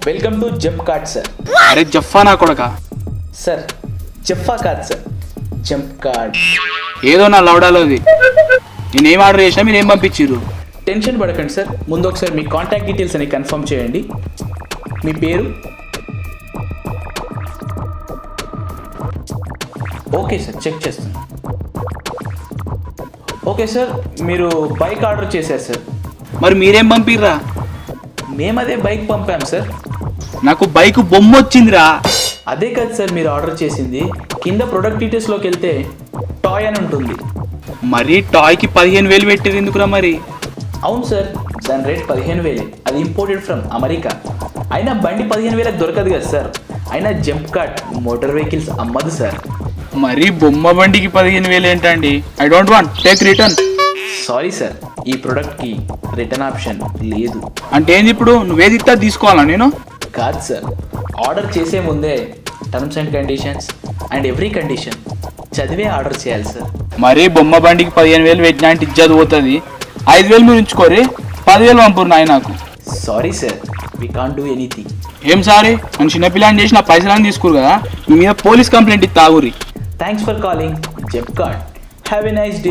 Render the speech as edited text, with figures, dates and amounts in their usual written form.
Welcome to jump card sir. అరే జఫా నా కొడక. సార్ జఫా కాదు సార్, జంప్ కార్డ్. ఏదో నా లవడాలోది. నేనేం ఆర్డర్ చేసినా మీరు ఏం పంపించారు? టెన్షన్ పడకండి సార్, ముందు ఒకసారి మీ కాంటాక్ట్ డీటెయిల్స్ అని కన్ఫర్మ్ చేయండి. మీ పేరు? ఓకే సార్, చెక్ చేస్తాను. ఓకే సార్, మీరు బైక్ ఆర్డర్ చేశారు సార్. మరి మీరేం పంపిర్రా? మేము అదే బైక్ పంపాం సార్. నాకు బైక్ బొమ్మ వచ్చిందిరా. అదే కదా సార్ మీరు ఆర్డర్ చేసింది. కింద ప్రొడక్ట్ డీటెయిల్స్లోకి వెళ్తే టాయ్ అని ఉంటుంది. మరి టాయ్కి 15,000 పెట్టారు ఎందుకురా మరి? అవును సార్, దాని రేట్ 15,000. అది ఇంపోర్టెడ్ ఫ్రమ్ అమెరికా. అయినా బండి 15,000 దొరకదు కదా సార్. అయినా జంప్ కార్డ్ మోటార్ వెహికల్స్ అమ్మదు సార్. మరి బొమ్మ బండికి 15,000 ఏంటండి? I don't want, take return. Sorry sir, ఈ ప్రోడక్ట్కి రిటర్న్ ఆప్షన్ లేదు. అంటే ఏంది ఇప్పుడు? నువ్వేది ఇస్తా తీసుకోవాలా నేను? కాదు సార్, ఆర్డర్ చేసే ముందే terms and conditions and every condition చదివే ఆర్డర్ చేయాలి సార్. మరి బొమ్మ బండికి 15,000 పెట్టినా అంటే ఇజ్జత్ పోతుంది. 5,000 మీరు ఉంచుకోరి, 10,000 పంపురు నాయ నాకు. Sorry sir, we can't do anything. ఏం సారీ? నన్ను చిన్నపిల్లని చేసి నా పైసలని తీసుకురు కదా, మీ మీద పోలీస్ కంప్లైంట్ ఇస్తా ఆగురి. Thanks for calling Jump Card. Have a nice day.